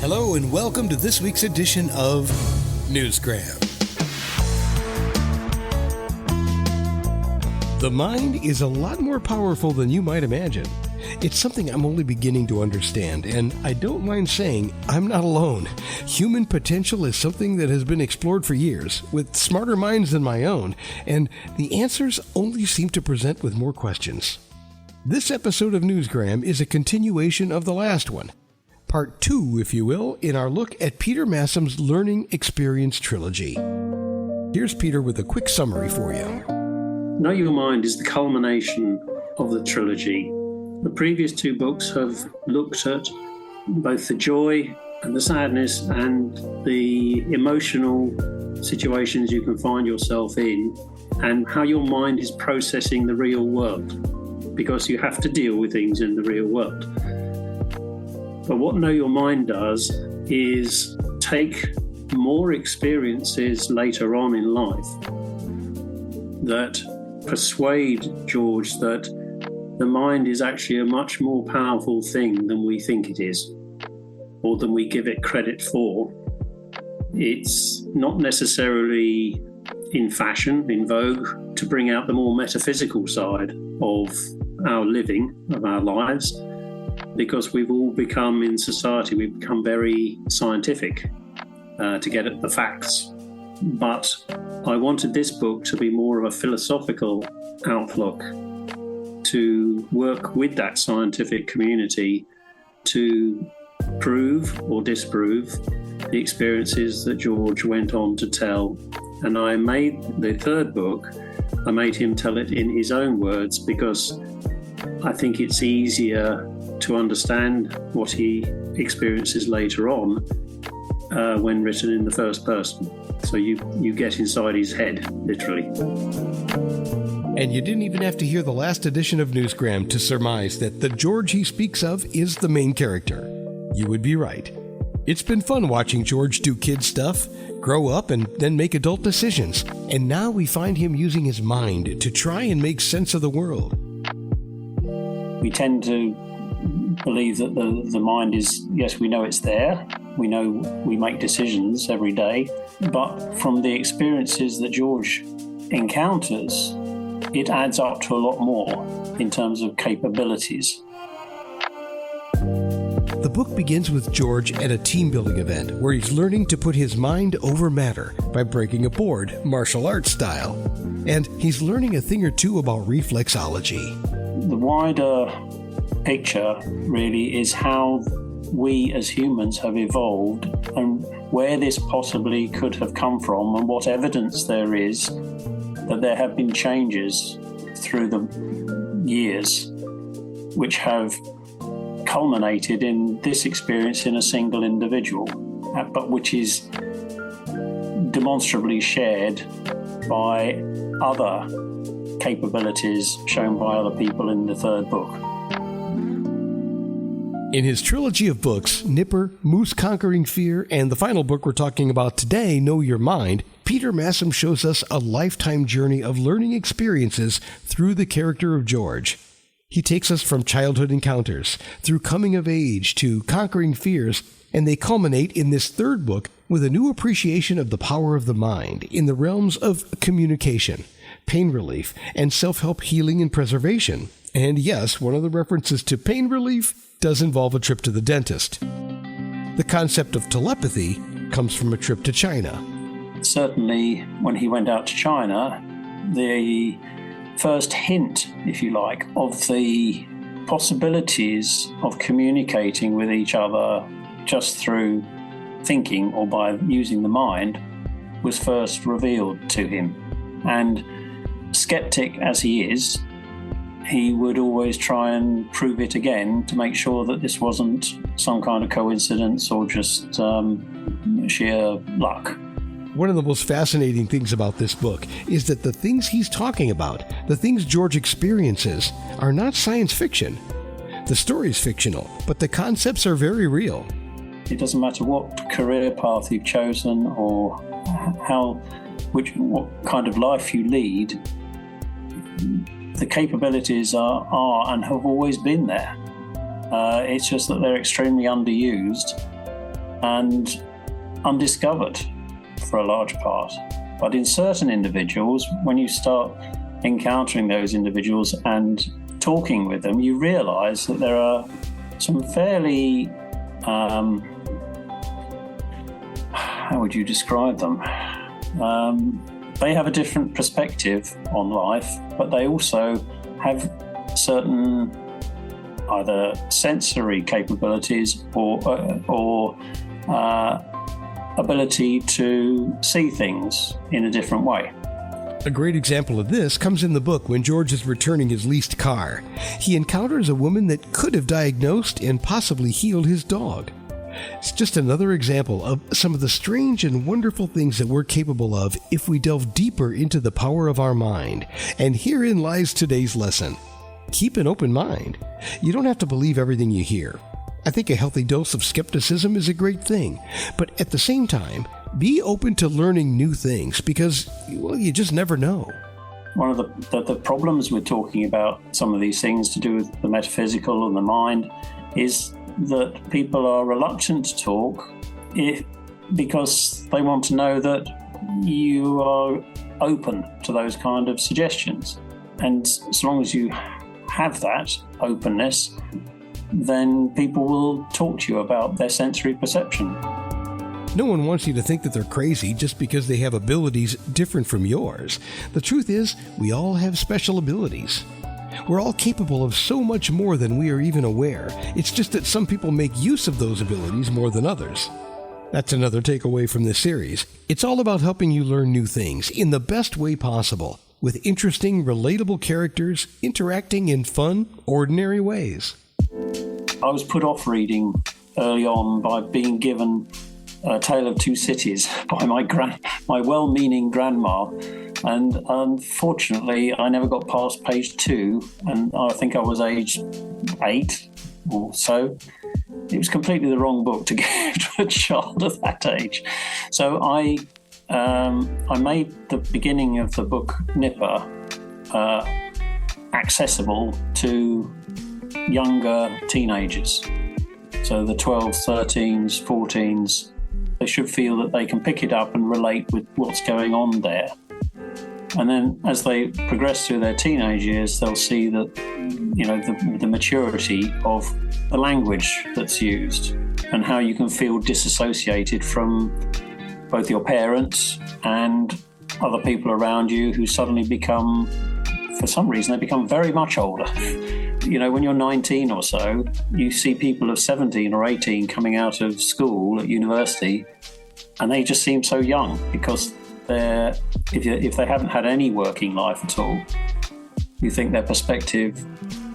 Hello and welcome to this week's edition of Newsgram. The mind is a lot more powerful than you might imagine. It's something I'm only beginning to understand, and I don't mind saying I'm not alone. Human potential is something that has been explored for years, with smarter minds than my own, and the answers only seem to present with more questions. This episode of Newsgram is a continuation of the last one. Part 2, if you will, in our look at Peter Massum's Learning Experience Trilogy. Here's Peter with a quick summary for you. Know Your Mind is the culmination of the trilogy. The previous two books have looked at both the joy and the sadness and the emotional situations you can find yourself in and how your mind is processing the real world, because you have to deal with things in the real world. But what Know Your Mind does is take more experiences later on in life that persuade George that the mind is actually a much more powerful thing than we think it is, or than we give it credit for. It's not necessarily in fashion, in vogue, to bring out the more metaphysical side of our living, of our lives, because we've all become, in society, we've become very scientific to get at the facts. But I wanted this book to be more of a philosophical outlook, to work with that scientific community to prove or disprove the experiences that George went on to tell. And I made the third book, I made him tell it in his own words, because I think it's easier to understand what he experiences later on when written in the first person. So you get inside his head, literally. And you didn't even have to hear the last edition of Newsgram to surmise that the George he speaks of is the main character. You would be right. It's been fun watching George do kid stuff, grow up, and then make adult decisions. And now we find him using his mind to try and make sense of the world. We tend to believe that the mind is, yes, we know it's there. We know we make decisions every day. But from the experiences that George encounters, it adds up to a lot more in terms of capabilities. The book begins with George at a team-building event where he's learning to put his mind over matter by breaking a board, martial arts style. And he's learning a thing or two about reflexology. The wider picture really is how we as humans have evolved and where this possibly could have come from, and what evidence there is that there have been changes through the years which have culminated in this experience in a single individual, but which is demonstrably shared by other capabilities shown by other people in the third book. In his trilogy of books, Nipper, Moose Conquering Fear, and the final book we're talking about today, Know Your Mind, Peter Massum shows us a lifetime journey of learning experiences through the character of George. He takes us from childhood encounters, through coming of age, to conquering fears, and they culminate in this third book with a new appreciation of the power of the mind in the realms of communication, pain relief, and self-help healing and preservation. And yes, one of the references to pain relief does involve a trip to the dentist. The concept of telepathy comes from a trip to China. Certainly, when he went out to China, the first hint, if you like, of the possibilities of communicating with each other just through thinking or by using the mind was first revealed to him. And skeptic as he is, he would always try and prove it again to make sure that this wasn't some kind of coincidence or just sheer luck. One of the most fascinating things about this book is that the things he's talking about, the things George experiences, are not science fiction. The story's fictional, but the concepts are very real. It doesn't matter what career path you've chosen or what kind of life you lead, the capabilities are and have always been there. It's just that they're extremely underused, and undiscovered for a large part. But in certain individuals, when you start encountering those individuals and talking with them, you realise that there are some fairly, how would you describe them? They have a different perspective on life, but they also have certain either sensory capabilities or ability to see things in a different way. A great example of this comes in the book when George is returning his leased car. He encounters a woman that could have diagnosed and possibly healed his dog. It's just another example of some of the strange and wonderful things that we're capable of if we delve deeper into the power of our mind. And herein lies today's lesson. Keep an open mind. You don't have to believe everything you hear. I think a healthy dose of skepticism is a great thing, but at the same time, be open to learning new things because, well, you just never know. One of the problems with talking about some of these things to do with the metaphysical and the mind is that people are reluctant to talk because they want to know that you are open to those kind of suggestions. And as long as you have that openness, then people will talk to you about their sensory perception. No one wants you to think that they're crazy just because they have abilities different from yours. The truth is, we all have special abilities. We're all capable of so much more than we are even aware. It's just that some people make use of those abilities more than others. That's another takeaway from this series. It's all about helping you learn new things in the best way possible, with interesting, relatable characters interacting in fun, ordinary ways. I was put off reading early on by being given A Tale of Two Cities by my well-meaning grandma, and unfortunately I never got past page 2, and I think I was aged 8 or so. It was completely the wrong book to give to a child of that age. So I made the beginning of the book Nipper accessible to younger teenagers. So the 12s, 13s, 14s, they should feel that they can pick it up and relate with what's going on there. And then as they progress through their teenage years, they'll see that, you know, the maturity of the language that's used and how you can feel disassociated from both your parents and other people around you who suddenly become, for some reason, they become very much older. You know, when you're 19 or so, you see people of 17 or 18 coming out of school at university, and they just seem so young because if they haven't had any working life at all, you think their perspective,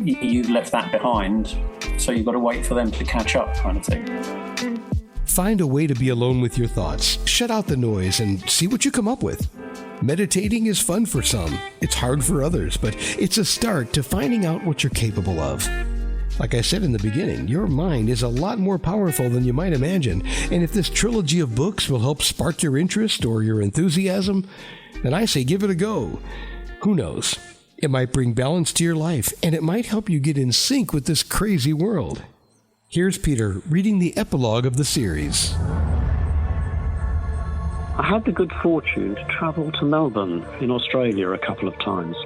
you've left that behind, so you've got to wait for them to catch up, kind of thing. Find a way to be alone with your thoughts, shut out the noise, and see what you come up with. Meditating is fun for some, it's hard for others, but it's a start to finding out what you're capable of. Like I said in the beginning, your mind is a lot more powerful than you might imagine, and if this trilogy of books will help spark your interest or your enthusiasm, then I say give it a go. Who knows? It might bring balance to your life, and it might help you get in sync with this crazy world. Here's Peter reading the epilogue of the series. I had the good fortune to travel to Melbourne in Australia a couple of times.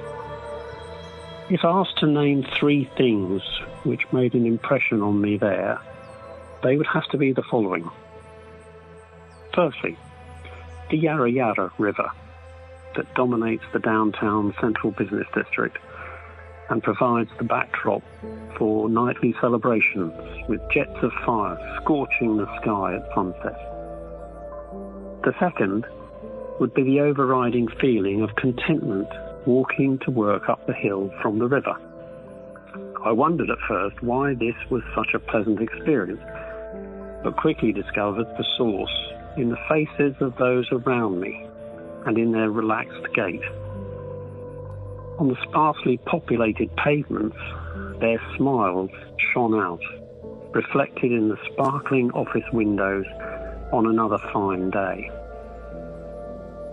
If asked to name 3 things which made an impression on me there, they would have to be the following. Firstly, the Yarra Yarra River that dominates the downtown central business district and provides the backdrop for nightly celebrations with jets of fire scorching the sky at sunset. The second would be the overriding feeling of contentment walking to work up the hill from the river. I wondered at first why this was such a pleasant experience, but quickly discovered the source in the faces of those around me and in their relaxed gait. On the sparsely populated pavements, their smiles shone out, reflected in the sparkling office windows on another fine day.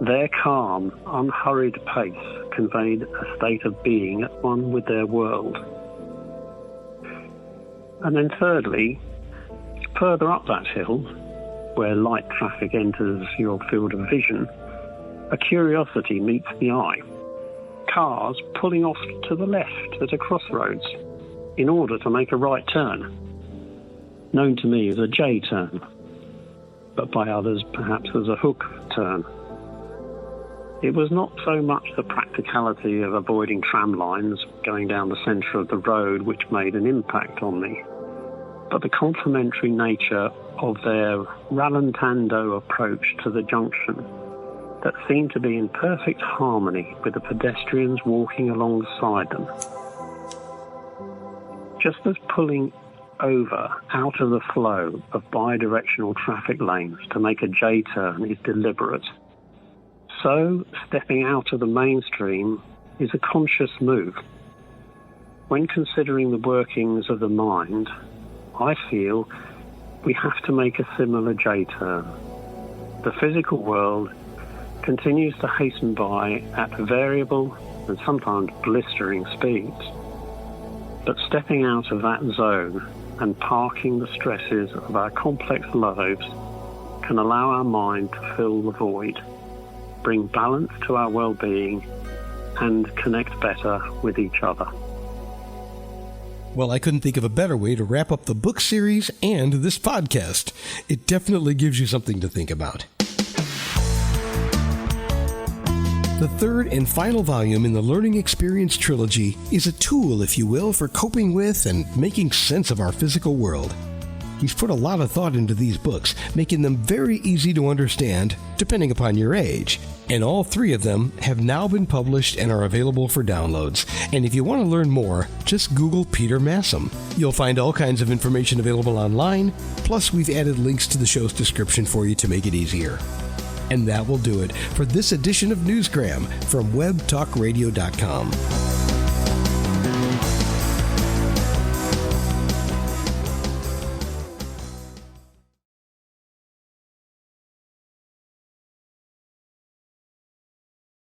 Their calm, unhurried pace conveyed a state of being at one with their world. And then thirdly, further up that hill, where light traffic enters your field of vision, a curiosity meets the eye. Cars pulling off to the left at a crossroads in order to make a right turn, known to me as a J-turn, but by others perhaps as a hook turn. It was not so much the practicality of avoiding tram lines going down the centre of the road which made an impact on me, but the complementary nature of their rallentando approach to the junction that seemed to be in perfect harmony with the pedestrians walking alongside them. Just as pulling over out of the flow of bi-directional traffic lanes to make a J-turn is deliberate, so stepping out of the mainstream is a conscious move. When considering the workings of the mind, I feel we have to make a similar J-turn. The physical world continues to hasten by at variable and sometimes blistering speeds. But stepping out of that zone and parking the stresses of our complex lives can allow our mind to fill the void, bring balance to our well-being, and connect better with each other. Well, I couldn't think of a better way to wrap up the book series and this podcast. It definitely gives you something to think about. The third and final volume in the Learning Experience Trilogy is a tool, if you will, for coping with and making sense of our physical world. He's put a lot of thought into these books, making them very easy to understand, depending upon your age. And all three of them have now been published and are available for downloads. And if you want to learn more, just Google Peter Massam. You'll find all kinds of information available online, plus we've added links to the show's description for you to make it easier. And that will do it for this edition of Newsgram from webtalkradio.com.